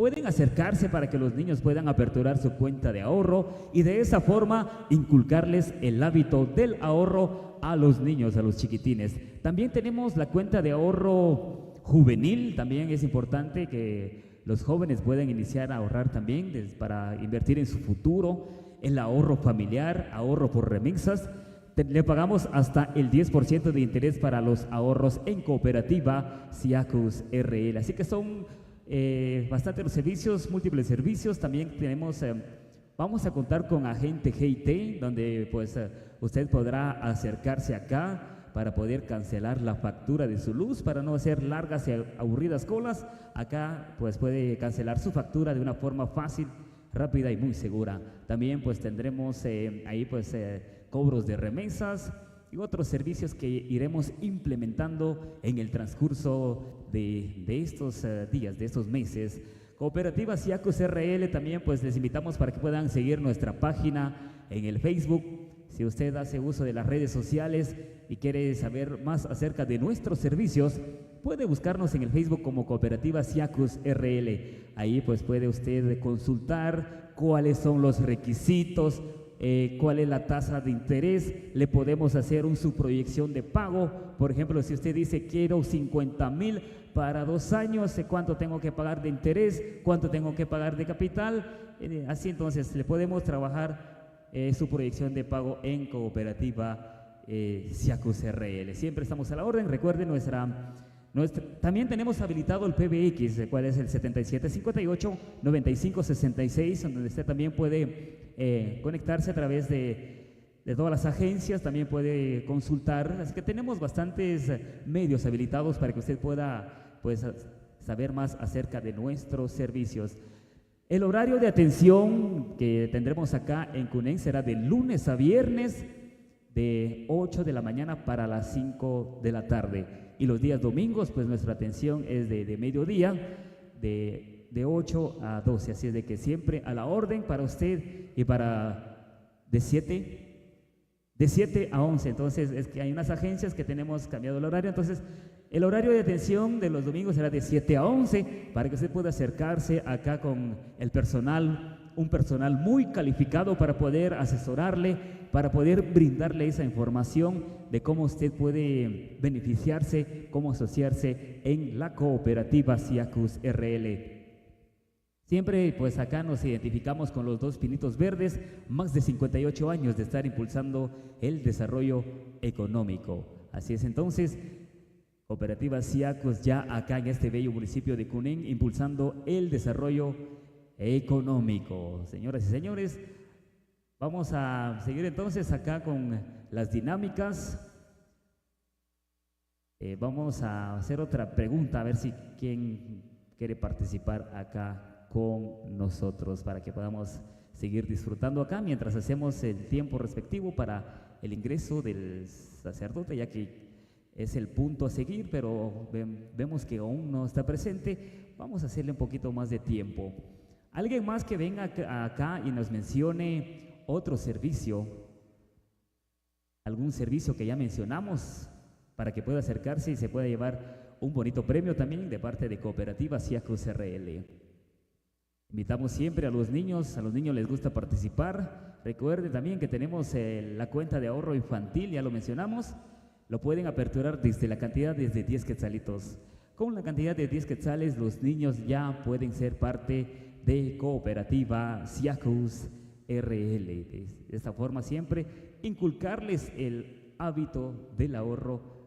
pueden acercarse para que los niños puedan aperturar su cuenta de ahorro y de esa forma inculcarles el hábito del ahorro a los niños, a los chiquitines. También tenemos la cuenta de ahorro juvenil, también es importante que los jóvenes puedan iniciar a ahorrar también para invertir en su futuro, el ahorro familiar, ahorro por remesas. Le pagamos hasta el 10% de interés para los ahorros en cooperativa Siacus RL. Así que son bastante los servicios, múltiples servicios. También tenemos, vamos a contar con agente GIT, donde pues usted podrá acercarse acá para poder cancelar la factura de su luz, para no hacer largas y aburridas colas. Acá pues puede cancelar su factura de una forma fácil, rápida y muy segura. También pues tendremos ahí pues cobros de remesas y otros servicios que iremos implementando en el transcurso de estos días, de estos meses. Cooperativa Siacus RL, también pues les invitamos para que puedan seguir nuestra página en el Facebook. Si usted hace uso de las redes sociales y quiere saber más acerca de nuestros servicios, puede buscarnos en el Facebook como Cooperativa Siacus RL. Ahí pues puede usted consultar cuáles son los requisitos, cuál es la tasa de interés. Le podemos hacer una subproyección de pago. Por ejemplo, si usted dice quiero 50,000 para 2 años, ¿cuánto tengo que pagar de interés? ¿Cuánto tengo que pagar de capital? Así entonces le podemos trabajar su proyección de pago en Cooperativa Siacus RL. Siempre estamos a la orden. Recuerden también tenemos habilitado el PBX, cuál es el 7758-9566, donde usted también puede conectarse a través de todas las agencias, también puede consultar. Así que tenemos bastantes medios habilitados para que usted pueda pues saber más acerca de nuestros servicios. El horario de atención que tendremos acá en Cunén será de lunes a viernes, de 8 de la mañana para las 5 de la tarde. Y los días domingos, pues nuestra atención es de mediodía, de 8 a 12. Así es de que siempre a la orden para usted y para de 7 a 11. Entonces, es que hay unas agencias que tenemos cambiado el horario. Entonces, el horario de atención de los domingos será de 7 a 11 para que usted pueda acercarse acá con el personal, un personal muy calificado para poder asesorarle, para poder brindarle esa información de cómo usted puede beneficiarse, cómo asociarse en la cooperativa Siacus RL. Siempre pues acá nos identificamos con los 2 pinitos verdes, más de 58 años de estar impulsando el desarrollo económico. Así es entonces, Cooperativa Siacus ya acá en este bello municipio de Cunén, impulsando el desarrollo económico. Señoras y señores, vamos a seguir entonces acá con las dinámicas. Vamos a hacer otra pregunta, a ver si quién quiere participar acá con nosotros para que podamos seguir disfrutando acá mientras hacemos el tiempo respectivo para el ingreso del sacerdote, ya que es el punto a seguir, pero vemos que aún no está presente. Vamos a hacerle un poquito más de tiempo. Alguien más que venga acá y nos mencione otro servicio, algún servicio que ya mencionamos, para que pueda acercarse y se pueda llevar un bonito premio también de parte de Cooperativa Siacus RL. Invitamos siempre a los niños les gusta participar. Recuerden también que tenemos la cuenta de ahorro infantil, ya lo mencionamos. Lo pueden aperturar desde la cantidad desde 10 quetzalitos. Con la cantidad de 10 quetzales, los niños ya pueden ser parte de Cooperativa Siacus RL. De esta forma siempre inculcarles el hábito del ahorro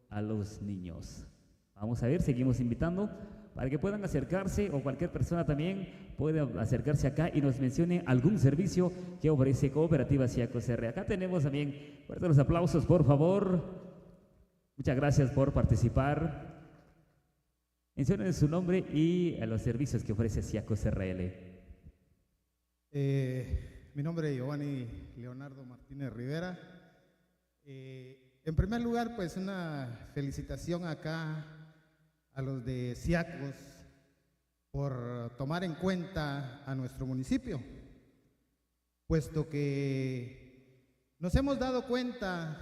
a los niños. Vamos a ver, seguimos invitando para que puedan acercarse, o cualquier persona también puede acercarse acá y nos mencione algún servicio que ofrece Cooperativa Siacus RL. Acá tenemos también, fuertes los aplausos por favor. Muchas gracias por participar. Mencionen su nombre y los servicios que ofrece Siacus RL. Mi nombre es Giovanni Leonardo Martínez Rivera. En primer lugar, pues una felicitación acá a los de Siacus por tomar en cuenta a nuestro municipio, puesto que nos hemos dado cuenta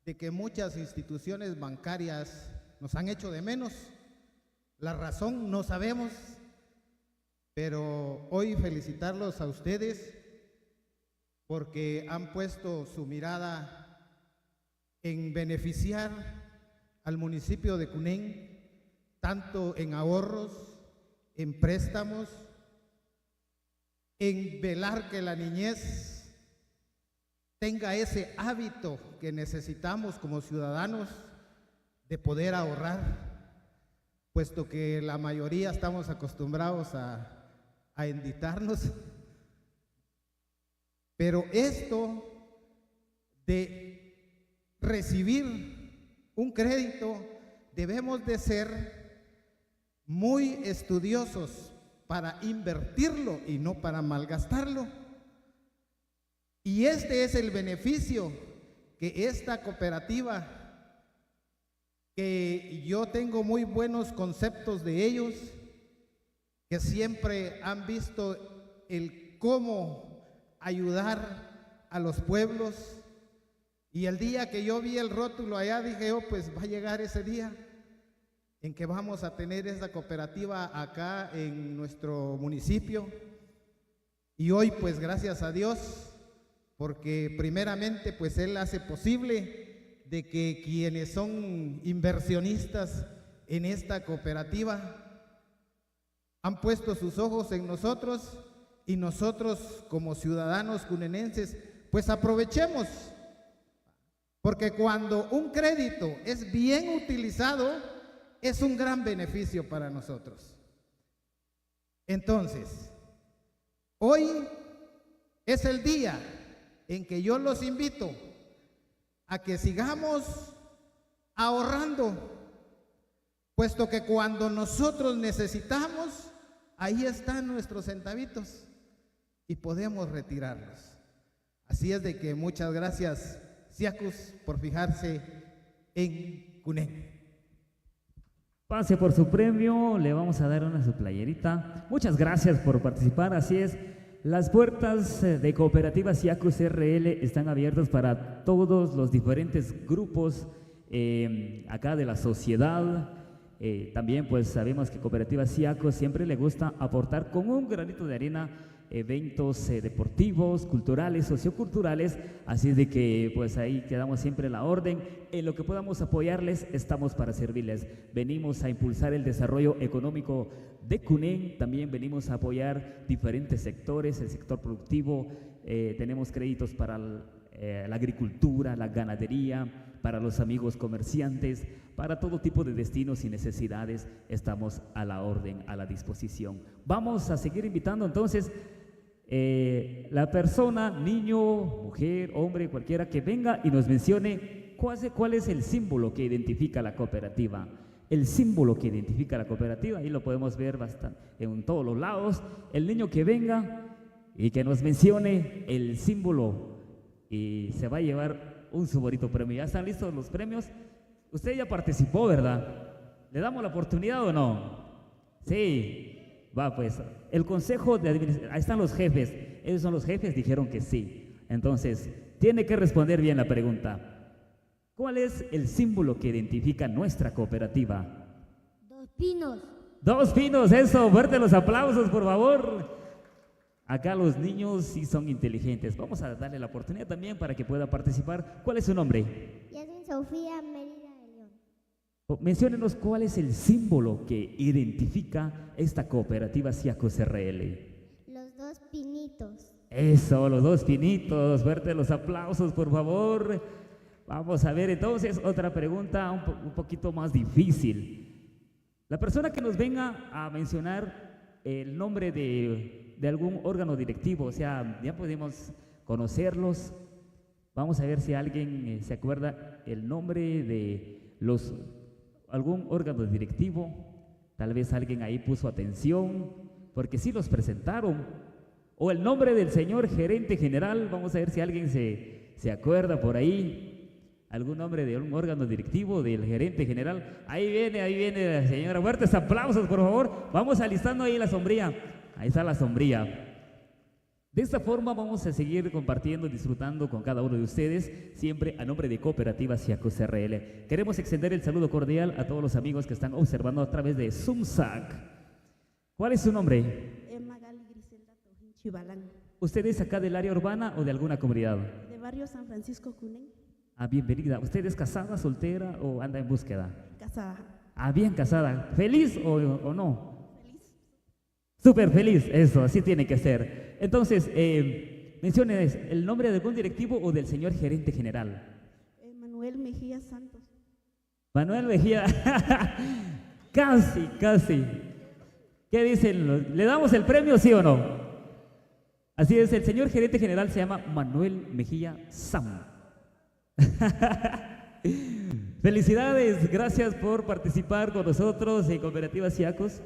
de que muchas instituciones bancarias nos han hecho de menos. La razón no sabemos, pero hoy felicitarlos a ustedes porque han puesto su mirada en beneficiar al municipio de Cunén, tanto en ahorros, en préstamos, en velar que la niñez tenga ese hábito que necesitamos como ciudadanos de poder ahorrar, puesto que la mayoría estamos acostumbrados a endeudarnos. Pero esto de recibir un crédito, debemos de ser muy estudiosos para invertirlo y no para malgastarlo. Y este es el beneficio que esta cooperativa, que yo tengo muy buenos conceptos de ellos, que siempre han visto el cómo ayudar a los pueblos. Y el día que yo vi el rótulo allá, dije, oh, pues va a llegar ese día en que vamos a tener esta cooperativa acá en nuestro municipio. Y hoy, pues gracias a Dios, porque primeramente pues Él hace posible de que quienes son inversionistas en esta cooperativa han puesto sus ojos en nosotros, y nosotros como ciudadanos cunenenses pues aprovechemos, porque cuando un crédito es bien utilizado es un gran beneficio para nosotros. Entonces, hoy es el día en que yo los invito a que sigamos ahorrando, puesto que cuando nosotros necesitamos, ahí están nuestros centavitos y podemos retirarlos. Así es de que muchas gracias, Siacus, por fijarse en Cunén. Pase por su premio, le vamos a dar su playerita. Muchas gracias por participar, así es. Las puertas de Cooperativa Siacus RL están abiertas para todos los diferentes grupos acá de la sociedad. También pues sabemos que Cooperativa Siacus siempre le gusta aportar con un granito de arena eventos deportivos, culturales, socioculturales, así es de que pues ahí quedamos siempre a la orden. En lo que podamos apoyarles, estamos para servirles. Venimos a impulsar el desarrollo económico de Cunén, también venimos a apoyar diferentes sectores, el sector productivo, tenemos créditos para la agricultura, la ganadería, para los amigos comerciantes, para todo tipo de destinos y necesidades, estamos a la orden, a la disposición. Vamos a seguir invitando entonces la persona, niño, mujer, hombre, cualquiera que venga y nos mencione cuál es el símbolo que identifica la cooperativa. El símbolo que identifica la cooperativa, ahí lo podemos ver bastante en todos los lados. El niño que venga y que nos mencione el símbolo y se va a llevar un su bonito premio. ¿Ya están listos los premios? Usted ya participó, ¿verdad? ¿Le damos la oportunidad o no? Sí. Va pues, el consejo de administración, ahí están los jefes, ellos son los jefes, dijeron que sí. Entonces, tiene que responder bien la pregunta. ¿Cuál es el símbolo que identifica nuestra cooperativa? Dos pinos. Dos pinos, eso, fuerte los aplausos, por favor. Acá los niños sí son inteligentes. Vamos a darle la oportunidad también para que pueda participar. ¿Cuál es su nombre? Yasmin Sofía Mérida de León. Menciónenos cuál es el símbolo que identifica esta cooperativa Siacus RL. Los dos pinitos. Eso, los dos pinitos. Fuerte los aplausos, por favor. Vamos a ver entonces otra pregunta un poquito más difícil. La persona que nos venga a mencionar el nombre de algún órgano directivo, o sea, ya podemos conocerlos. Vamos a ver si alguien se acuerda el nombre de algún órgano directivo. Tal vez alguien ahí puso atención, porque sí los presentaron. O el nombre del señor gerente general. Vamos a ver si alguien se acuerda por ahí. Algún nombre de un órgano directivo del gerente general. Ahí viene la señora. Fuertes aplausos, por favor. Vamos alistando ahí la sombrilla. Ahí está la sombrilla. De esta forma vamos a seguir compartiendo, disfrutando con cada uno de ustedes, siempre a nombre de Cooperativa Siacus RL. Queremos extender el saludo cordial a todos los amigos que están observando a través de ZoomSac. ¿Cuál es su nombre? Magali Griselda Tojín Chibalán, ¿Usted es acá del área urbana o de alguna comunidad? de barrio San Francisco Cunén, Ah, bienvenida. ¿Usted es casada, soltera o anda en búsqueda? casada. Ah, bien casada. ¿Feliz o no? Feliz. Súper feliz, eso, así tiene que ser. Entonces, mencione el nombre de algún directivo o del señor gerente general. Manuel Mejía Santos. Manuel Mejía. Casi, casi. ¿Qué dicen? ¿Le damos el premio, sí o no? Así es, el señor gerente general se llama Manuel Mejía Sam. Felicidades, gracias por participar con nosotros en Cooperativa Siacos.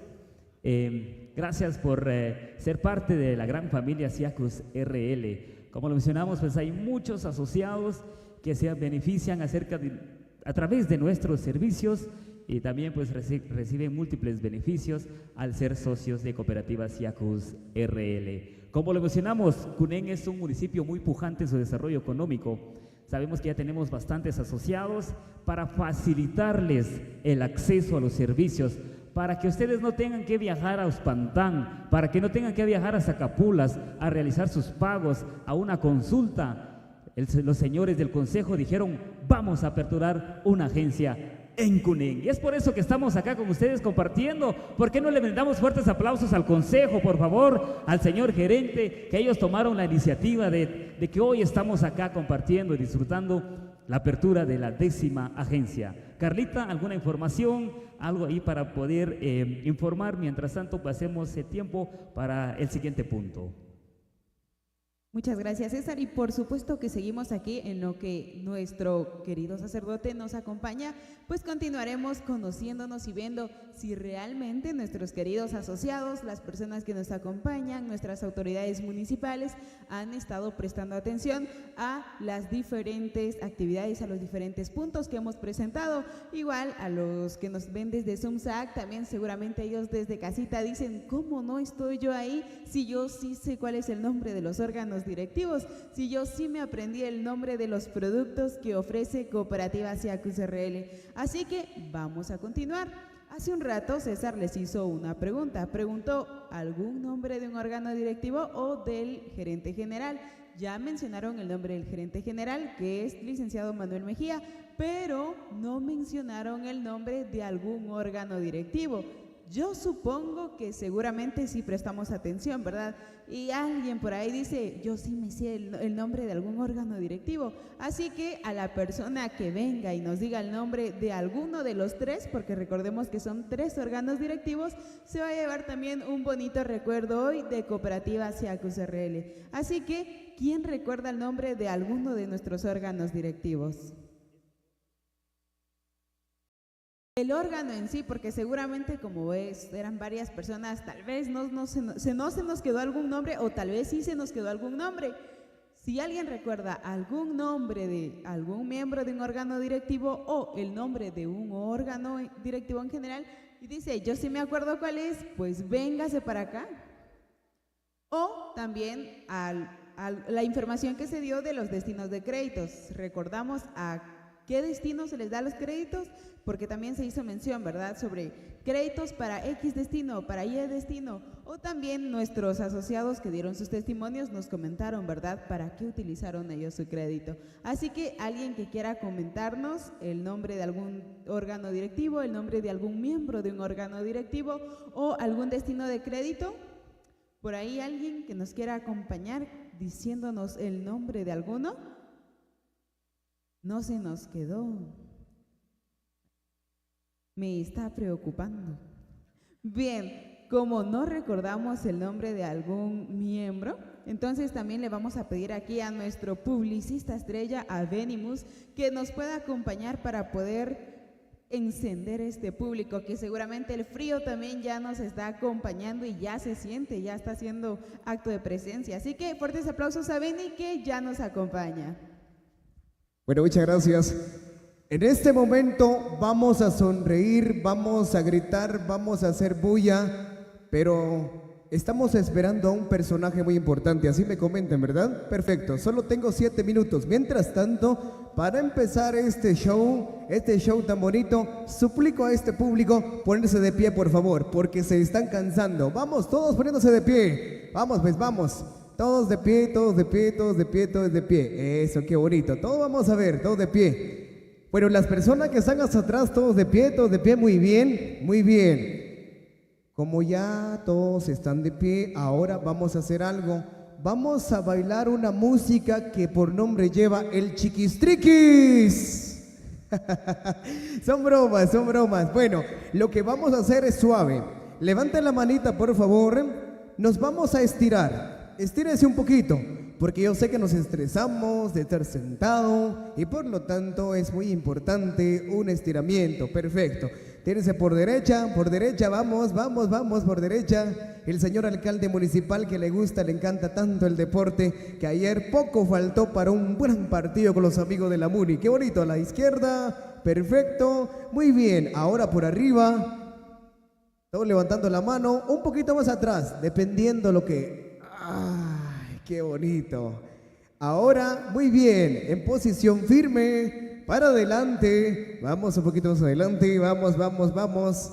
Gracias por ser parte de la gran familia Siacos RL. Como lo mencionamos, pues hay muchos asociados que se benefician a través de nuestros servicios y también pues reciben múltiples beneficios al ser socios de Cooperativa Siacos RL. Como lo mencionamos, Cunén es un municipio muy pujante en su desarrollo económico. Sabemos que ya tenemos bastantes asociados para facilitarles el acceso a los servicios, para que ustedes no tengan que viajar a Uspantán, para que no tengan que viajar a Zacapulas a realizar sus pagos, a una consulta. Los señores del consejo dijeron, vamos a aperturar una agencia en Cunén. Y es por eso que estamos acá con ustedes compartiendo. ¿Por qué no le brindamos fuertes aplausos al consejo, por favor, al señor gerente, que ellos tomaron la iniciativa de que hoy estamos acá compartiendo y disfrutando la apertura de la 10ª agencia? Carlita, ¿alguna información? Algo ahí para poder informar. Mientras tanto, pasemos el tiempo para el siguiente punto. Muchas gracias, César, y por supuesto que seguimos aquí en lo que nuestro querido sacerdote nos acompaña, pues continuaremos conociéndonos y viendo si realmente nuestros queridos asociados, las personas que nos acompañan, nuestras autoridades municipales han estado prestando atención a las diferentes actividades, a los diferentes puntos que hemos presentado. Igual a los que nos ven desde ZoomSac, también seguramente ellos desde casita dicen, ¿cómo no estoy yo ahí? Si yo sí sé cuál es el nombre de los órganos directivos, si yo sí me aprendí el nombre de los productos que ofrece Cooperativa Siacos RL. Así que vamos a continuar. Hace un rato César les hizo una pregunta, preguntó ¿algún nombre de un órgano directivo o del gerente general? Ya mencionaron el nombre del gerente general, que es licenciado Manuel Mejía, pero no mencionaron el nombre de algún órgano directivo. Yo supongo que seguramente sí prestamos atención, ¿verdad? Y alguien por ahí dice, yo sí me sé el nombre de algún órgano directivo. Así que a la persona que venga y nos diga el nombre de alguno de los tres, porque recordemos que son 3 órganos directivos, se va a llevar también un bonito recuerdo hoy de Cooperativa Siacos RL. Así que, ¿quién recuerda el nombre de alguno de nuestros órganos directivos? El órgano en sí, porque seguramente como ves, eran varias personas, tal vez no se nos quedó algún nombre o tal vez sí se nos quedó algún nombre. Si alguien recuerda algún nombre de algún miembro de un órgano directivo o el nombre de un órgano directivo en general y dice, yo sí me acuerdo cuál es, pues véngase para acá. O también la información que se dio de los destinos de créditos. Recordamos a qué destino se les da los créditos, porque también se hizo mención, ¿verdad?, sobre créditos para X destino, para Y destino, o también nuestros asociados que dieron sus testimonios nos comentaron, ¿verdad?, para qué utilizaron ellos su crédito. Así que alguien que quiera comentarnos el nombre de algún órgano directivo, el nombre de algún miembro de un órgano directivo o algún destino de crédito, por ahí alguien que nos quiera acompañar diciéndonos el nombre de alguno. No se nos quedó. Me está preocupando. Bien, como no recordamos el nombre de algún miembro, entonces también le vamos a pedir aquí a nuestro publicista estrella, a Benimus, que nos pueda acompañar para poder encender este público, que seguramente el frío también ya nos está acompañando y ya se siente, ya está haciendo acto de presencia. Así que fuertes aplausos a Beni, que ya nos acompaña. Bueno, muchas gracias. En este momento vamos a sonreír, vamos a gritar, vamos a hacer bulla, pero estamos esperando a un personaje muy importante, así me comentan, ¿verdad? Perfecto, solo tengo 7 minutos. Mientras tanto, para empezar este show tan bonito, suplico a este público ponerse de pie, por favor, porque se están cansando. Vamos, todos poniéndose de pie. Vamos, pues vamos. Todos de pie, todos de pie, todos de pie, todos de pie. Eso, qué bonito. Todos vamos a ver, todos de pie. Bueno, las personas que están hasta atrás, todos de pie, muy bien, muy bien. Como ya todos están de pie, ahora vamos a hacer algo. Vamos a bailar una música que por nombre lleva el Chiquistriquis. Son bromas, son bromas. Bueno, lo que vamos a hacer es suave. Levanten la manita, por favor. Nos vamos a estirar. Estírese un poquito, porque yo sé que nos estresamos de estar sentado y por lo tanto es muy importante un estiramiento. Perfecto. Tírense por derecha, vamos, vamos, vamos, por derecha. El señor alcalde municipal que le gusta, le encanta tanto el deporte, que ayer poco faltó para un buen partido con los amigos de la Muni. Qué bonito, a la izquierda, perfecto, muy bien. Ahora por arriba, todos levantando la mano, un poquito más atrás, dependiendo lo que... ¡Ay, qué bonito! Ahora, muy bien, en posición firme. Para adelante, vamos un poquito más adelante, vamos, vamos, vamos.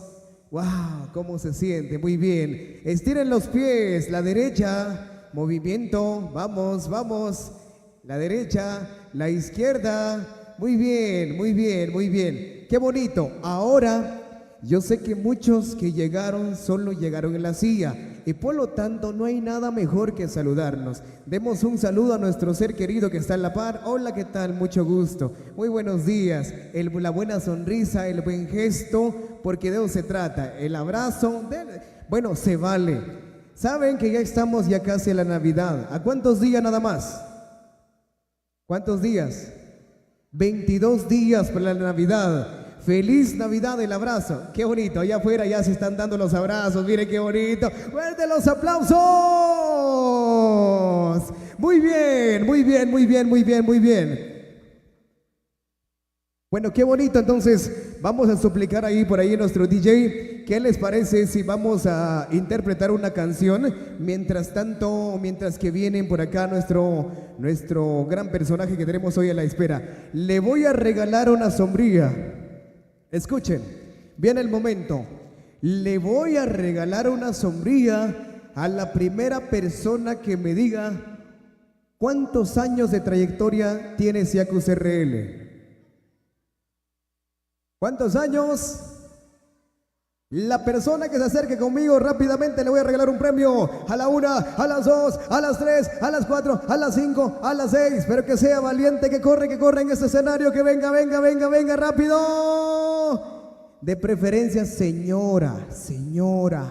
¡Wow! ¿Cómo se siente? Muy bien. Estiren los pies, la derecha, movimiento, vamos, vamos. La derecha, la izquierda. Muy bien, muy bien, muy bien. ¡Qué bonito! Ahora, yo sé que muchos que llegaron solo llegaron en la silla y por lo tanto no hay nada mejor que saludarnos. Demos un saludo a nuestro ser querido que está en la par. Hola, ¿qué tal? Mucho gusto. Muy buenos días. La buena sonrisa, el buen gesto, porque de eso se trata. El abrazo, bueno, se vale. Saben que ya estamos ya casi en la Navidad. ¿A cuántos días nada más? ¿Cuántos días? 22 días para la Navidad. ¡Feliz Navidad! El abrazo. ¡Qué bonito! Allá afuera ya se están dando los abrazos. ¡Miren qué bonito! ¡Fuerte los aplausos! Muy bien, muy bien, muy bien, muy bien, muy bien. Bueno, qué bonito. Entonces, vamos a suplicar ahí por ahí nuestro DJ. ¿Qué les parece si vamos a interpretar una canción? Mientras tanto, mientras que vienen por acá nuestro gran personaje que tenemos hoy a la espera. Le voy a regalar una sombrilla. Escuchen, viene el momento. Le voy a regalar una sombrilla a la primera persona que me diga cuántos años de trayectoria tiene Siacus RL. ¿Cuántos años? La persona que se acerque conmigo rápidamente le voy a regalar un premio a la 1, a las 2, a las 3, a las 4, a las 5, a las 6. Pero que sea valiente, que corre en este escenario, que venga, venga, venga, venga, rápido. De preferencia, señora, señora.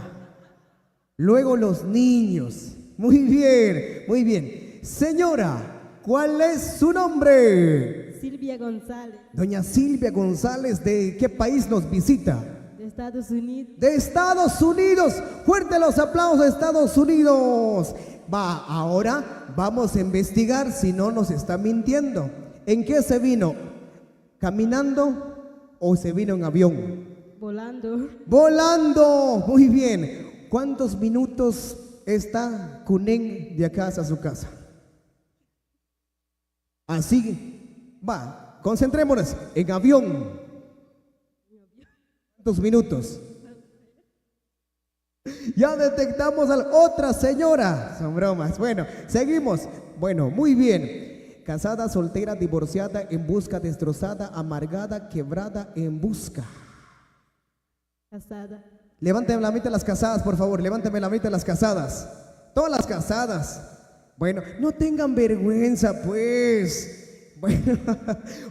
Luego los niños. Muy bien, muy bien. Señora, ¿cuál es su nombre? Silvia González, Doña Silvia González, ¿de qué país nos visita? de Estados Unidos. De Estados Unidos. Fuerte los aplausos de Estados Unidos. Va, ahora vamos a investigar si no nos está mintiendo. ¿En qué se vino? ¿Caminando o se vino en avión? Volando. Volando. Muy bien. ¿Cuántos minutos está Cunén de acá hasta su casa? Así. Va, concentrémonos. En avión. ¿Cuántos minutos? Ya detectamos a la otra señora. Son bromas. Bueno, seguimos. Bueno, muy bien. Casada, soltera, divorciada, en busca, destrozada, amargada, quebrada, en busca. Casada. Levántame la mitad de las casadas, por favor. Levántame la mitad de las casadas. Todas las casadas. Bueno, no tengan vergüenza, pues. Bueno,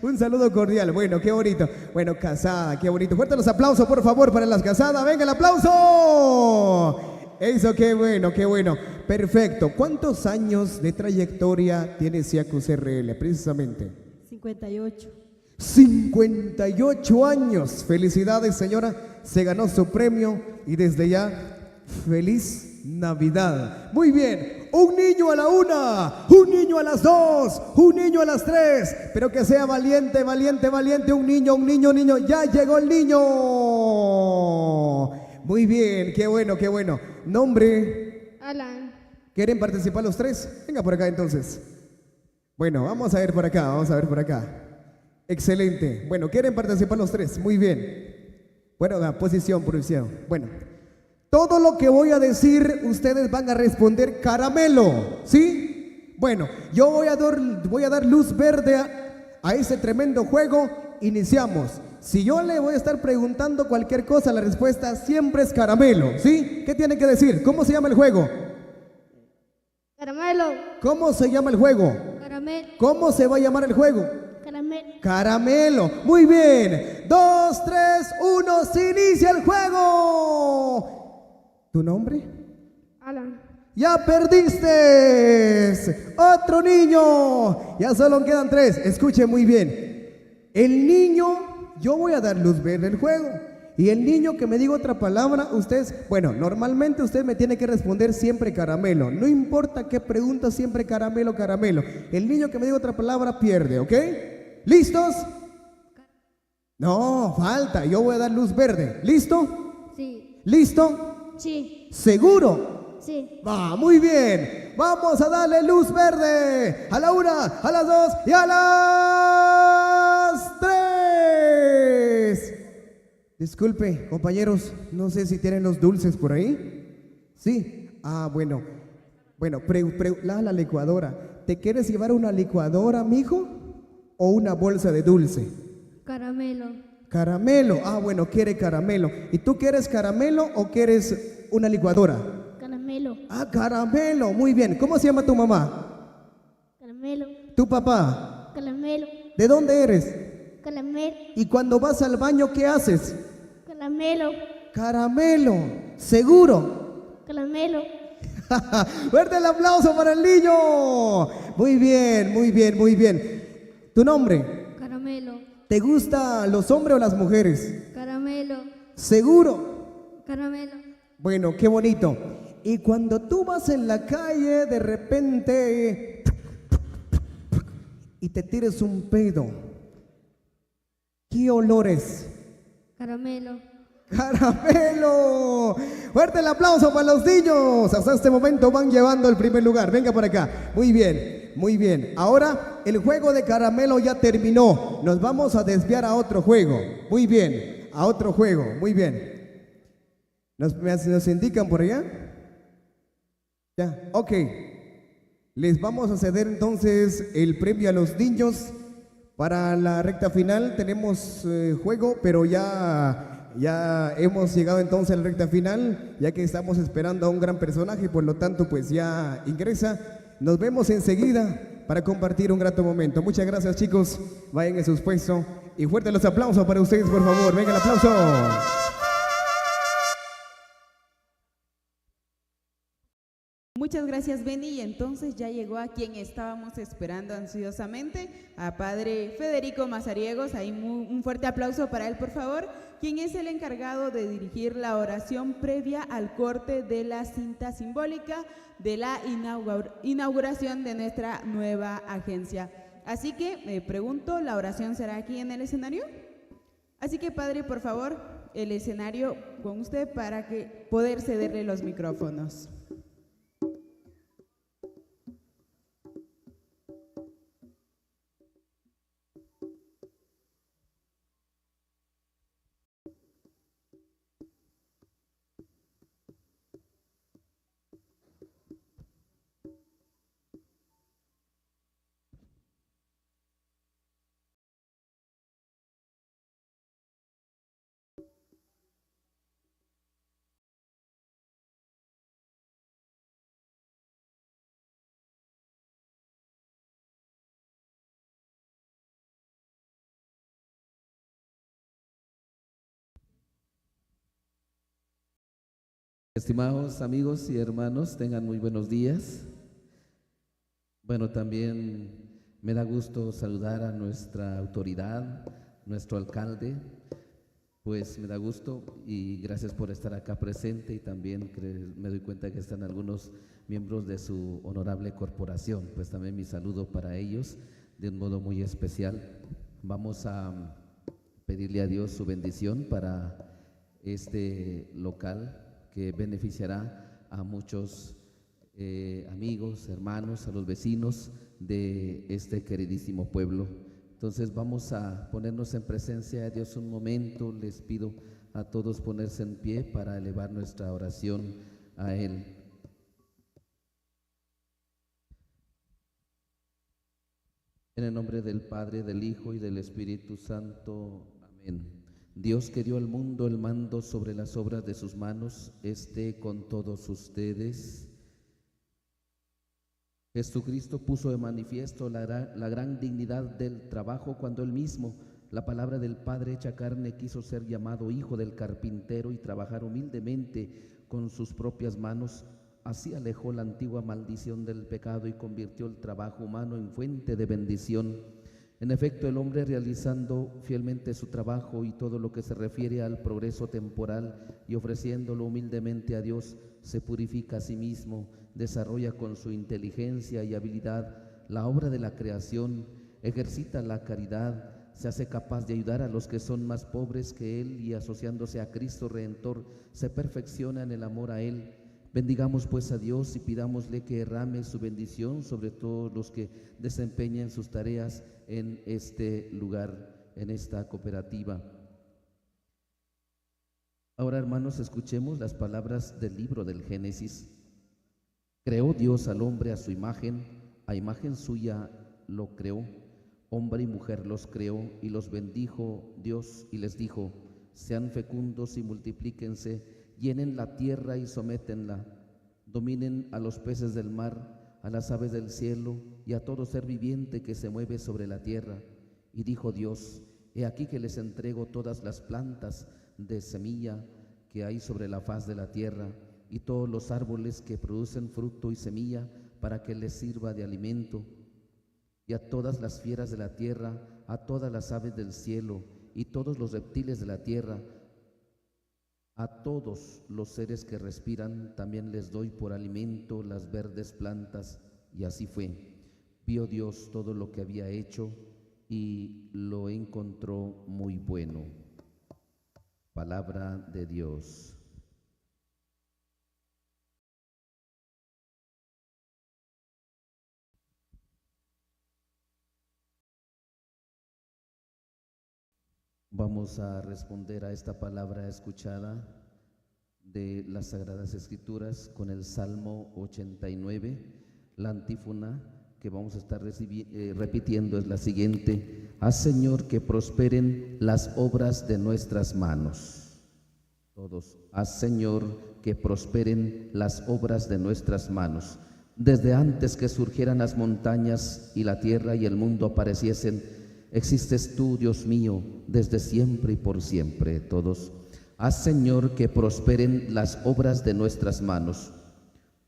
un saludo cordial. Bueno, qué bonito. Bueno, casada, qué bonito. Fuerte los aplausos, por favor, para las casadas. ¡Venga el aplauso! Eso, qué bueno, qué bueno. Perfecto. ¿Cuántos años de trayectoria tiene Siacus RL, precisamente? 58. 58 años. Felicidades, señora. Se ganó su premio y desde ya, feliz Navidad. Muy bien. Un niño a la 1, un niño a las 2, un niño a las 3. Pero que sea valiente, valiente, valiente. Un niño, niño. Ya llegó el niño. Muy bien, qué bueno, qué bueno. Nombre. Alan. ¿Quieren participar los tres? Venga por acá entonces. Bueno, vamos a ver por acá, vamos a ver por acá. Excelente. Bueno, ¿quieren participar los tres? Muy bien. Bueno, la posición. Bueno, todo lo que voy a decir, ustedes van a responder caramelo, ¿sí? Bueno, yo voy a dar luz verde a ese tremendo juego. Iniciamos. Si yo le voy a estar preguntando cualquier cosa, la respuesta siempre es caramelo, ¿sí? ¿Qué tiene que decir? ¿Cómo se llama el juego? Caramelo. ¿Cómo se llama el juego? Caramelo. ¿Cómo se va a llamar el juego? Caramelo. Caramelo. Muy bien. 2, 3, 1, se inicia el juego. ¿Tu nombre? Alan. ¡Ya perdiste! ¡Otro niño! Ya solo quedan 3. Escuche muy bien. El niño, yo voy a dar luz verde al juego. Y el niño que me diga otra palabra, ustedes, bueno, normalmente usted me tiene que responder siempre caramelo. No importa qué pregunta, siempre caramelo, caramelo. El niño que me diga otra palabra pierde, ¿ok? ¿Listos? No, falta. Yo voy a dar luz verde. ¿Listo? Sí. ¿Listo? Sí. ¿Seguro? Sí. Va, muy bien. Vamos a darle luz verde. A la 1, a las 2 y a las 3. Disculpe, compañeros, no sé si tienen los dulces por ahí. ¿Sí? Ah, bueno. Bueno, la licuadora. ¿Te quieres llevar una licuadora, mijo? ¿O una bolsa de dulce? Caramelo. Caramelo. Ah, bueno, quiere caramelo. ¿Y tú quieres caramelo o quieres una licuadora? Caramelo. Ah, caramelo. Muy bien. ¿Cómo se llama tu mamá? Caramelo. ¿Tu papá? Caramelo. ¿De dónde eres? Caramelo. ¿Y cuando vas al baño, qué haces? Caramelo. Caramelo. ¿Seguro? Caramelo. Fuerte el aplauso para el niño. Muy bien, muy bien, muy bien. ¿Tu nombre? Caramelo. ¿Te gustan los hombres o las mujeres? Caramelo. ¿Seguro? Caramelo. Bueno, qué bonito. Y cuando tú vas en la calle, de repente, y te tires un pedo, ¿qué olores? Caramelo. ¡Caramelo! Fuerte el aplauso para los niños. Hasta este momento van llevando el primer lugar. Venga para acá. Muy bien, muy bien. Ahora el juego de caramelo ya terminó. Nos vamos a desviar a otro juego. Muy bien, a otro juego. Muy bien. ¿Nos indican por allá? Ya, ok. Les vamos a ceder entonces el premio a los niños. Para la recta final tenemos juego, pero ya hemos llegado entonces a la recta final, ya que estamos esperando a un gran personaje, por lo tanto pues ya ingresa. Nos vemos enseguida para compartir un grato momento. Muchas gracias, chicos, vayan en sus puestos y fuertes los aplausos para ustedes, por favor. Venga el aplauso. Muchas gracias, Benny. Y entonces ya llegó a quien estábamos esperando ansiosamente, a padre Federico Mazariegos. Ahí un fuerte aplauso para él, por favor, quien es el encargado de dirigir la oración previa al corte de la cinta simbólica de la inauguración de nuestra nueva agencia. Así que pregunto, ¿la oración será aquí en el escenario? Así que, padre, por favor, el escenario con usted para poder cederle los micrófonos. Estimados amigos y hermanos, tengan muy buenos días. Bueno, también me da gusto saludar a nuestra autoridad, nuestro alcalde, pues me da gusto y gracias por estar acá presente, y también me doy cuenta que están algunos miembros de su honorable corporación, pues también mi saludo para ellos de un modo muy especial. Vamos a pedirle a Dios su bendición para este local que beneficiará a muchos amigos, hermanos, a los vecinos de este queridísimo pueblo Entonces vamos a ponernos en presencia de Dios un momento. Les pido a todos ponerse en pie para elevar nuestra oración a Él. En el nombre del Padre, del Hijo y del Espíritu Santo. Amén. Dios que dio al mundo el mando sobre las obras de sus manos, esté con todos ustedes. Jesucristo puso de manifiesto la gran dignidad del trabajo cuando Él mismo, la palabra del Padre hecha carne, quiso ser llamado hijo del carpintero y trabajar humildemente con sus propias manos. Así alejó la antigua maldición del pecado y convirtió el trabajo humano en fuente de bendición. En efecto, el hombre, realizando fielmente su trabajo y todo lo que se refiere al progreso temporal y ofreciéndolo humildemente a Dios, se purifica a sí mismo, desarrolla con su inteligencia y habilidad la obra de la creación, ejercita la caridad, se hace capaz de ayudar a los que son más pobres que él y, asociándose a Cristo Redentor, se perfecciona en el amor a Él. Bendigamos pues a Dios y pidámosle que derrame su bendición sobre todos los que desempeñan sus tareas en este lugar, en esta cooperativa. Ahora, hermanos, escuchemos las palabras del libro del Génesis. Creó Dios al hombre a su imagen, a imagen suya lo creó, hombre y mujer los creó, y los bendijo Dios y les dijo: sean fecundos y multiplíquense, llenen la tierra y sométenla, dominen a los peces del mar, a las aves del cielo y a todo ser viviente que se mueve sobre la tierra. Y dijo Dios: he aquí que les entrego todas las plantas de semilla que hay sobre la faz de la tierra, y todos los árboles que producen fruto y semilla, para que les sirva de alimento, y a todas las fieras de la tierra, a todas las aves del cielo, y todos los reptiles de la tierra, a todos los seres que respiran, también les doy por alimento las verdes plantas. Y así fue. Vio Dios todo lo que había hecho, y lo encontró muy bueno. Palabra de Dios. Vamos a responder a esta palabra escuchada de las Sagradas Escrituras con el Salmo 89. La antífona que vamos a estar repitiendo es la siguiente: haz, Señor, que prosperen las obras de nuestras manos. Todos. Haz, Señor, que prosperen las obras de nuestras manos. Desde antes que surgieran las montañas y la tierra y el mundo apareciesen, existes tú, Dios mío, desde siempre y por siempre. Todos. Haz, Señor, que prosperen las obras de nuestras manos.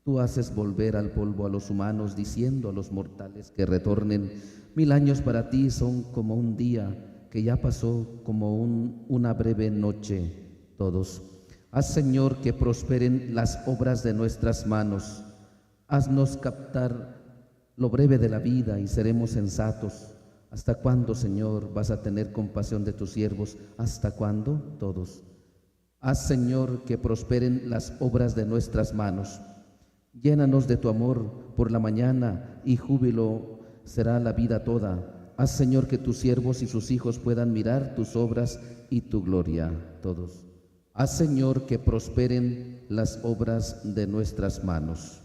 Tú haces volver al polvo a los humanos, diciendo a los mortales que retornen. 1000 años para ti son como un día que ya pasó, como una breve noche. Todos. Haz, Señor, que prosperen las obras de nuestras manos. Haznos captar lo breve de la vida y seremos sensatos. ¿Hasta cuándo, Señor, vas a tener compasión de tus siervos? ¿Hasta cuándo? Todos. Haz, Señor, que prosperen las obras de nuestras manos. Llénanos de tu amor por la mañana, y júbilo será la vida toda. Haz, Señor, que tus siervos y sus hijos puedan mirar tus obras y tu gloria. Todos. Haz, Señor, que prosperen las obras de nuestras manos.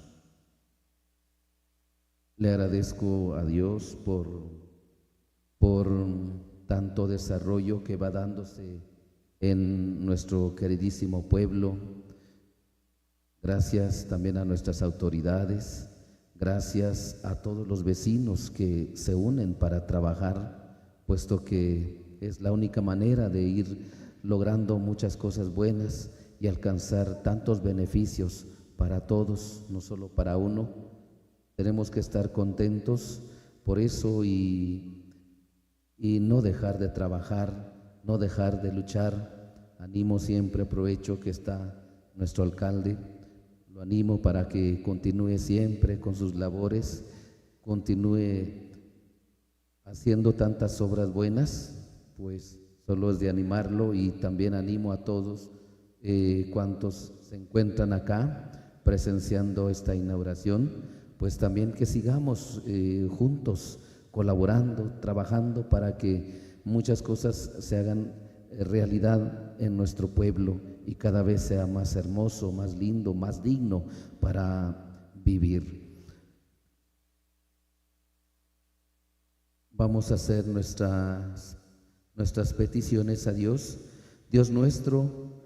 Le agradezco a Dios por tanto desarrollo que va dándose en nuestro queridísimo pueblo. Gracias también a nuestras autoridades, gracias a todos los vecinos que se unen para trabajar, puesto que es la única manera de ir logrando muchas cosas buenas y alcanzar tantos beneficios para todos, no solo para uno. Tenemos que estar contentos por eso y no dejar de trabajar, no dejar de luchar. Animo siempre, aprovecho que está nuestro alcalde, lo animo para que continúe siempre con sus labores, continúe haciendo tantas obras buenas, pues solo es de animarlo. Y también animo a todos cuantos se encuentran acá presenciando esta inauguración, pues también que sigamos juntos colaborando, trabajando para que muchas cosas se hagan realidad en nuestro pueblo y cada vez sea más hermoso, más lindo, más digno para vivir. Vamos a hacer nuestras peticiones a Dios. Dios nuestro,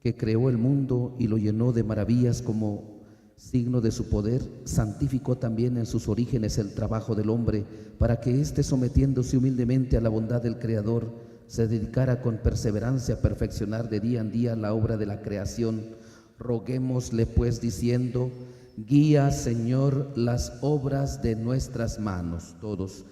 que creó el mundo y lo llenó de maravillas como signo de su poder, santificó también en sus orígenes el trabajo del hombre, para que éste, sometiéndose humildemente a la bondad del Creador, se dedicara con perseverancia a perfeccionar de día en día la obra de la creación. Roguémosle pues diciendo: guía, Señor, las obras de nuestras manos. Todos: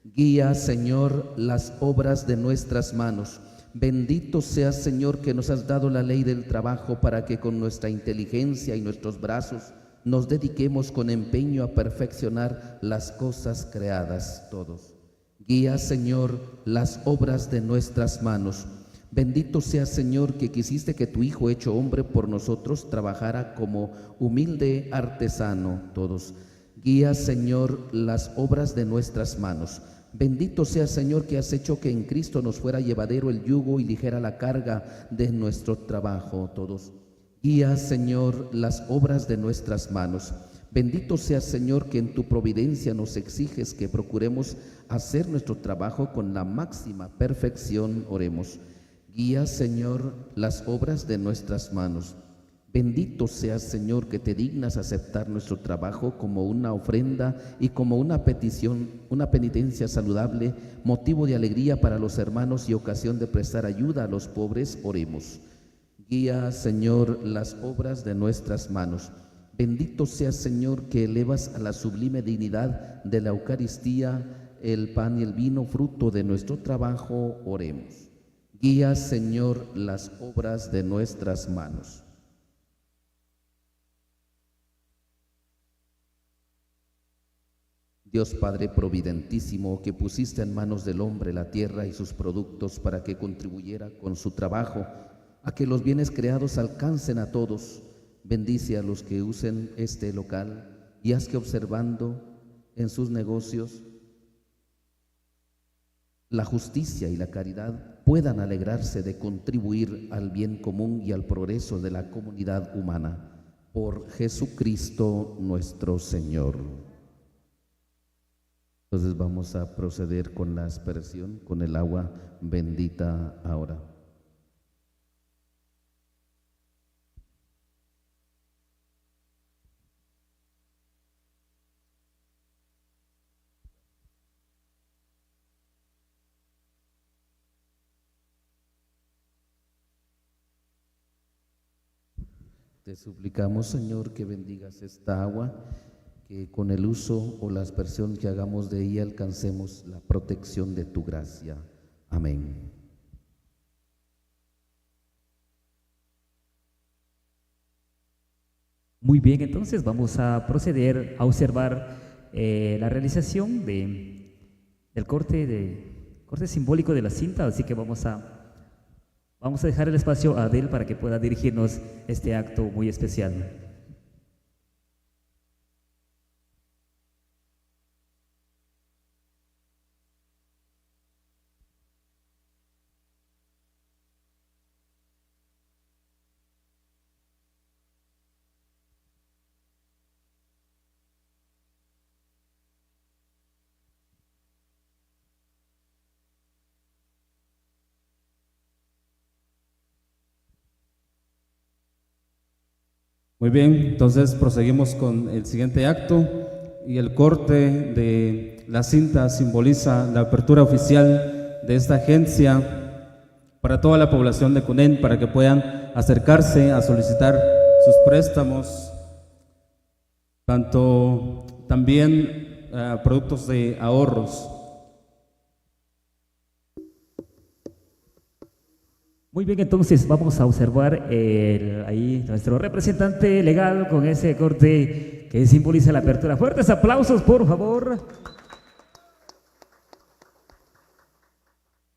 guía, Señor, las obras de nuestras manos. Bendito seas, Señor, que nos has dado la ley del trabajo para que con nuestra inteligencia y nuestros brazos nos dediquemos con empeño a perfeccionar las cosas creadas. Todos: guía, Señor, las obras de nuestras manos. Bendito seas, Señor, que quisiste que tu Hijo hecho hombre por nosotros trabajara como humilde artesano. Todos: guía, Señor, las obras de nuestras manos. Bendito sea, Señor, que has hecho que en Cristo nos fuera llevadero el yugo y ligera la carga de nuestro trabajo. Todos: guía, Señor, las obras de nuestras manos. Bendito sea, Señor, que en tu providencia nos exiges que procuremos hacer nuestro trabajo con la máxima perfección. Oremos: guía, Señor, las obras de nuestras manos. Bendito seas, Señor, que te dignas aceptar nuestro trabajo como una ofrenda y como una petición, una penitencia saludable, motivo de alegría para los hermanos y ocasión de prestar ayuda a los pobres. Oremos: guía, Señor, las obras de nuestras manos. Bendito seas, Señor, que elevas a la sublime dignidad de la Eucaristía el pan y el vino, fruto de nuestro trabajo. Oremos: guía, Señor, las obras de nuestras manos. Dios Padre providentísimo, que pusiste en manos del hombre la tierra y sus productos para que contribuyera con su trabajo a que los bienes creados alcancen a todos, bendice a los que usen este local y haz que, observando en sus negocios la justicia y la caridad, puedan alegrarse de contribuir al bien común y al progreso de la comunidad humana. Por Jesucristo nuestro Señor. Entonces vamos a proceder con la aspersión con el agua bendita ahora. Te suplicamos, Señor, que bendigas esta agua, que con el uso o la aspersión que hagamos de ella alcancemos la protección de tu gracia. Amén. Muy bien, entonces vamos a proceder a observar la realización del corte simbólico de la cinta, así que vamos a dejar el espacio a Adel para que pueda dirigirnos este acto muy especial. Muy bien, entonces proseguimos con el siguiente acto y el corte de la cinta simboliza la apertura oficial de esta agencia para toda la población de Cunén, para que puedan acercarse a solicitar sus préstamos, también productos de ahorros. Muy bien, entonces vamos a observar ahí nuestro representante legal con ese corte que simboliza la apertura. Fuertes aplausos, por favor.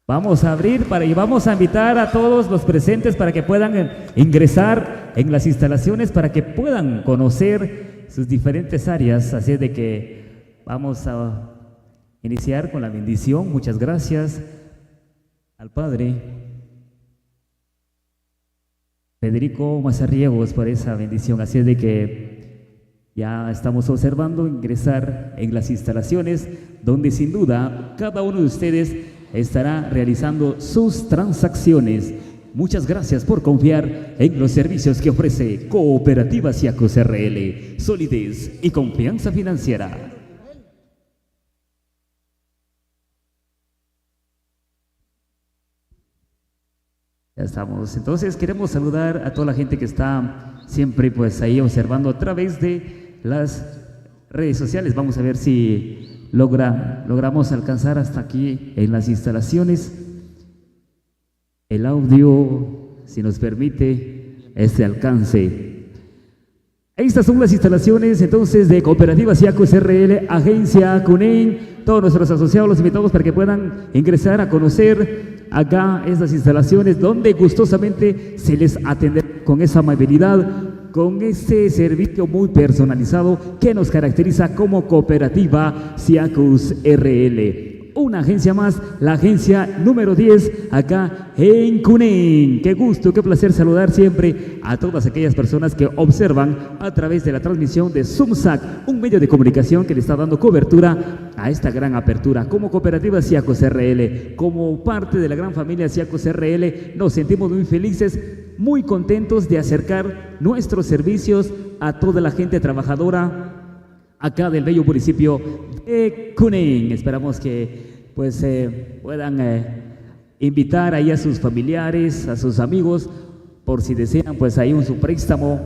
Vamos a abrir y vamos a invitar a todos los presentes para que puedan ingresar en las instalaciones, para que puedan conocer sus diferentes áreas. Así es de que vamos a iniciar con la bendición. Muchas gracias al Padre Federico Mazarriegos por esa bendición. Así es de que ya estamos observando ingresar en las instalaciones donde sin duda cada uno de ustedes estará realizando sus transacciones. Muchas gracias por confiar en los servicios que ofrece Cooperativa Siacos RL. Solidez y confianza financiera. Ya estamos. Entonces queremos saludar a toda la gente que está siempre pues ahí observando a través de las redes sociales. Vamos a ver si logramos alcanzar hasta aquí en las instalaciones. El audio, si nos permite, este alcance. Estas son las instalaciones entonces de Cooperativa Siacos RL, Agencia CUNEN. Todos nuestros asociados los invitamos para que puedan ingresar a conocer acá estas instalaciones donde gustosamente se les atenderá con esa amabilidad, con ese servicio muy personalizado que nos caracteriza como Cooperativa Siacos RL. Una agencia más, la agencia número 10 acá en Cunén. Qué gusto, qué placer saludar siempre a todas aquellas personas que observan a través de la transmisión de Zoomsac, un medio de comunicación que le está dando cobertura a esta gran apertura. Como Cooperativa Siacos RL, como parte de la gran familia Siacos RL, nos sentimos muy felices, muy contentos de acercar nuestros servicios a toda la gente trabajadora acá del bello municipio de Cunén. Esperamos que pues puedan invitar ahí a sus familiares, a sus amigos, por si desean pues ahí su préstamo,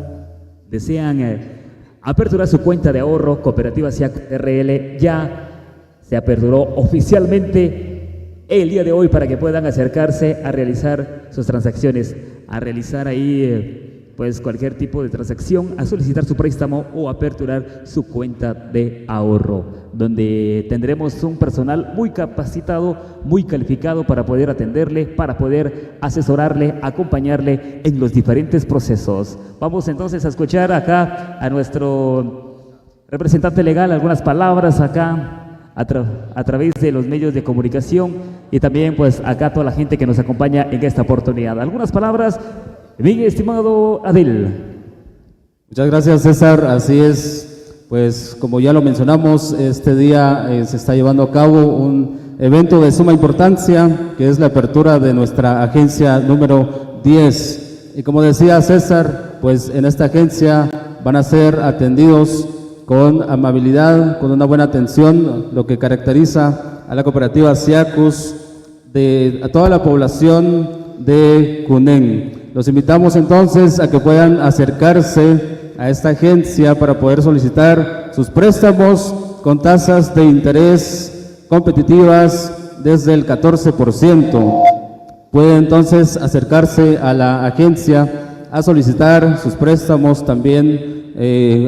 desean aperturar su cuenta de ahorro. Cooperativa Siacos RL ya se aperturó oficialmente el día de hoy para que puedan acercarse a realizar sus transacciones, a realizar ahí pues cualquier tipo de transacción, a solicitar su préstamo o aperturar su cuenta de ahorro, donde tendremos un personal muy capacitado, muy calificado para poder atenderle, para poder asesorarle, acompañarle en los diferentes procesos. Vamos entonces a escuchar acá a nuestro representante legal algunas palabras acá a través de los medios de comunicación y también pues acá toda la gente que nos acompaña en esta oportunidad. Algunas palabras. Bien, estimado Adel. Muchas gracias, César. Así es, pues como ya lo mencionamos, este día se está llevando a cabo un evento de suma importancia, que es la apertura de nuestra agencia número 10. Y como decía César, pues en esta agencia van a ser atendidos con amabilidad, con una buena atención, lo que caracteriza a la Cooperativa Siacos, a toda la población de Cunén. Los invitamos entonces a que puedan acercarse a esta agencia para poder solicitar sus préstamos con tasas de interés competitivas desde el 14%. Pueden entonces acercarse a la agencia a solicitar sus préstamos, también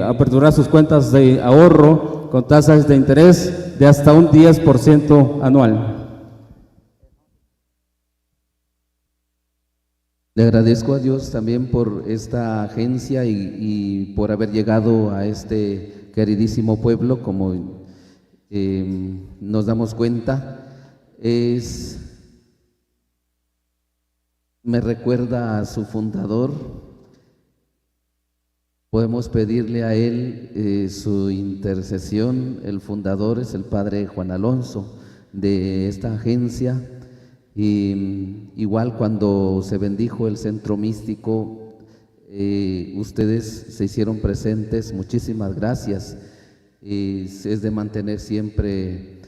aperturar sus cuentas de ahorro con tasas de interés de hasta un 10% anual. Le agradezco a Dios también por esta agencia y por haber llegado a este queridísimo pueblo. Como nos damos cuenta, me recuerda a su fundador. Podemos pedirle a él su intercesión. El fundador es el padre Juan Alonso de esta agencia. Y igual cuando se bendijo el centro místico, ustedes se hicieron presentes. Muchísimas gracias. Es de mantener siempre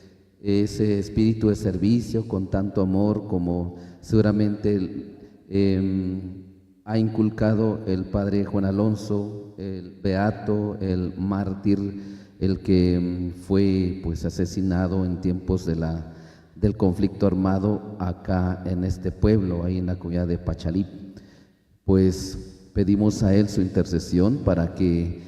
ese espíritu de servicio con tanto amor como seguramente ha inculcado el padre Juan Alonso, el beato, el mártir, el que fue pues asesinado en tiempos del conflicto armado acá en este pueblo, ahí en la comunidad de Pachalip. Pues pedimos a él su intercesión para que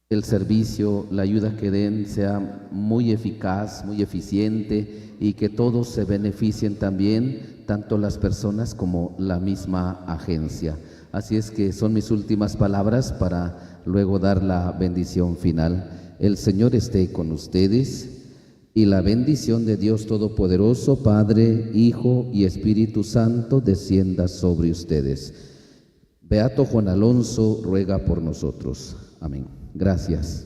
el servicio, la ayuda que den sea muy eficaz, muy eficiente y que todos se beneficien también, tanto las personas como la misma agencia. Así es que son mis últimas palabras para luego dar la bendición final. El Señor esté con ustedes. y la bendición de Dios Todopoderoso, Padre, Hijo y Espíritu Santo, descienda sobre ustedes. Beato Juan Alonso ruega por nosotros. Amén. Gracias.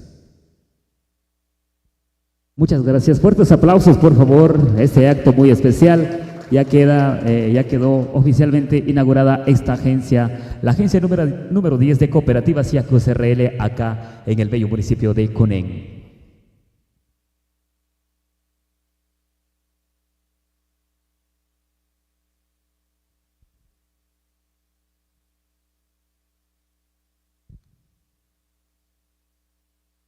Muchas gracias. Fuertes aplausos, por favor. Este acto muy especial. Ya quedó oficialmente inaugurada esta agencia, la agencia número 10 de Cooperativa Siacos RL, acá en el bello municipio de Cunén.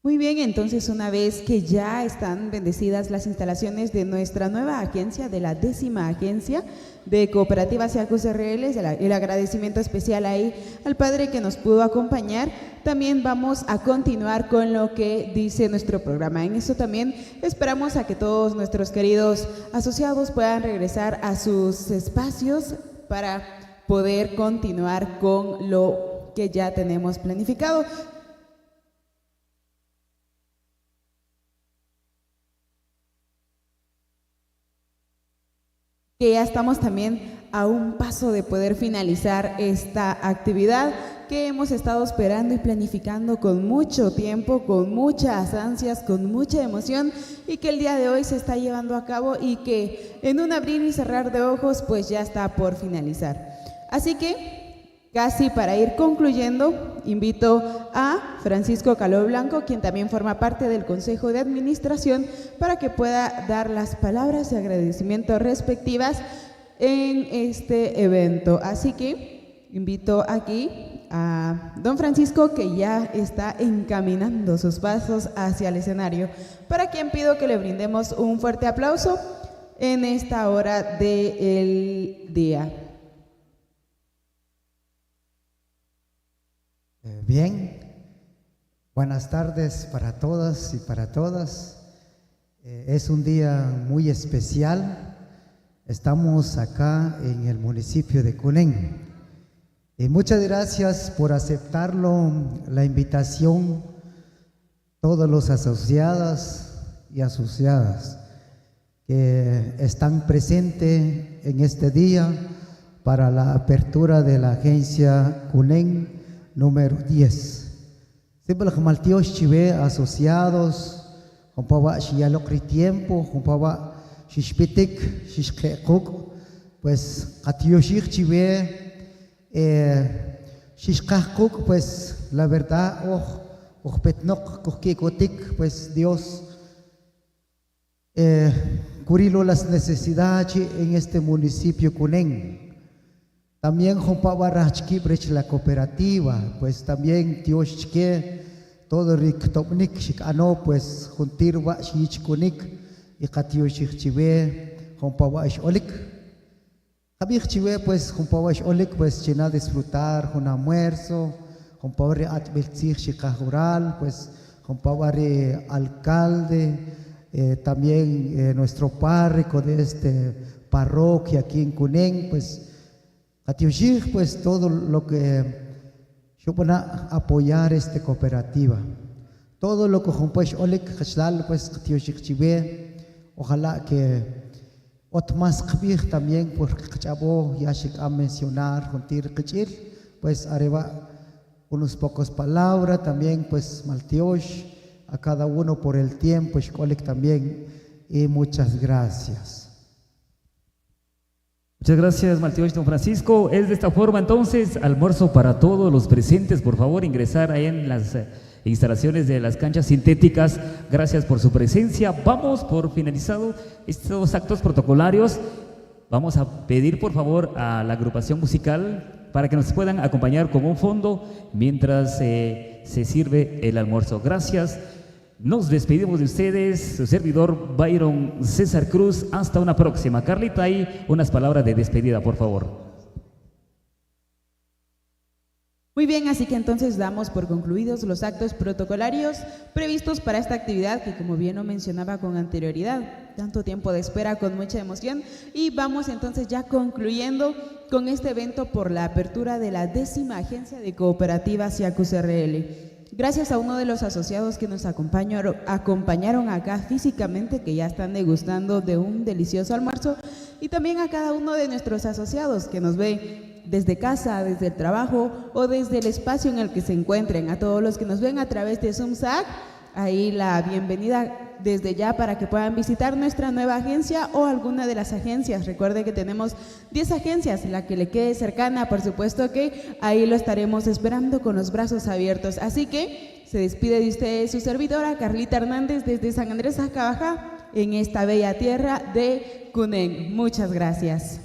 Muy bien, entonces una vez que ya están bendecidas las instalaciones de nuestra nueva agencia, de la 10ª agencia de Cooperativa Siacos RL, el agradecimiento especial ahí al padre que nos pudo acompañar, también vamos a continuar con lo que dice nuestro programa. En eso también esperamos a que todos nuestros queridos asociados puedan regresar a sus espacios para poder continuar con lo que ya tenemos planificado. Que ya estamos también a un paso de poder finalizar esta actividad que hemos estado esperando y planificando con mucho tiempo, con muchas ansias, con mucha emoción, y que el día de hoy se está llevando a cabo y que en un abrir y cerrar de ojos pues ya está por finalizar. Así que casi para ir concluyendo, invito a Francisco Caló Blanco, quien también forma parte del Consejo de Administración, para que pueda dar las palabras de agradecimiento respectivas en este evento. Así que invito aquí a don Francisco, que ya está encaminando sus pasos hacia el escenario, para quien pido que le brindemos un fuerte aplauso en esta hora del día. Bien, buenas tardes para todas y para todas. Es un día muy especial. Estamos acá en el municipio de Cunén. Y muchas gracias por aceptarlo, la invitación, todos los asociados y asociadas que están presentes en este día para la apertura de la agencia Cunén número 10. Siempre los maltios chive asociados, jumpawa shiyalokri tiempo, jumpawa shishpitik, shishkekuk, pues atioshik chive, shishkakuk, pues la verdad, petnok, kokikotik, pues Dios curilo las necesidades en este municipio Cunén. También jumpawa rachki brech la cooperativa, pues también tioshke todo riktopnik shikano, pues juntirwa shichkunik y katioshik chive jumpawa olik. Kabich chive pues jumpawa olik, pues china disfrutar un almuerzo, jumpawa re atbiltzich shikajural, pues jumpawa re alcalde, también nuestro párroco de este parroquia aquí en Cunén, pues pues todo lo que yo voy a apoyar esta cooperativa, todo lo que pues olik pues ojalá que otmas también porque ya se a mencionar pues arriba unos pocos palabras también pues maltiosh a cada uno por el tiempo olik también, y muchas gracias. Muchas gracias, Maltiosh, don Francisco. Es de esta forma entonces, almuerzo para todos los presentes. Por favor, ingresar ahí en las instalaciones de las canchas sintéticas. Gracias por su presencia. Vamos por finalizado estos actos protocolarios. Vamos a pedir por favor a la agrupación musical para que nos puedan acompañar con un fondo mientras se sirve el almuerzo. Gracias. Nos despedimos de ustedes, su servidor Byron César Cruz. Hasta una próxima. Carlita, ahí unas palabras de despedida, por favor. Muy bien, así que entonces damos por concluidos los actos protocolarios previstos para esta actividad que, como bien lo mencionaba con anterioridad, tanto tiempo de espera con mucha emoción, y vamos entonces ya concluyendo con este evento por la apertura de la 10ª agencia de Cooperativa Siacos RL. Gracias a uno de los asociados que nos acompañaron acá físicamente, que ya están degustando de un delicioso almuerzo, y también a cada uno de nuestros asociados que nos ve desde casa, desde el trabajo o desde el espacio en el que se encuentren. A todos los que nos ven a través de ZoomSAC, ahí la bienvenida desde ya para que puedan visitar nuestra nueva agencia o alguna de las agencias. Recuerde que tenemos 10 agencias, la que le quede cercana, por supuesto que ahí lo estaremos esperando con los brazos abiertos. Así que se despide de usted su servidora, Carlita Hernández, desde San Andrés Acabaja, en esta bella tierra de Cunén. Muchas gracias.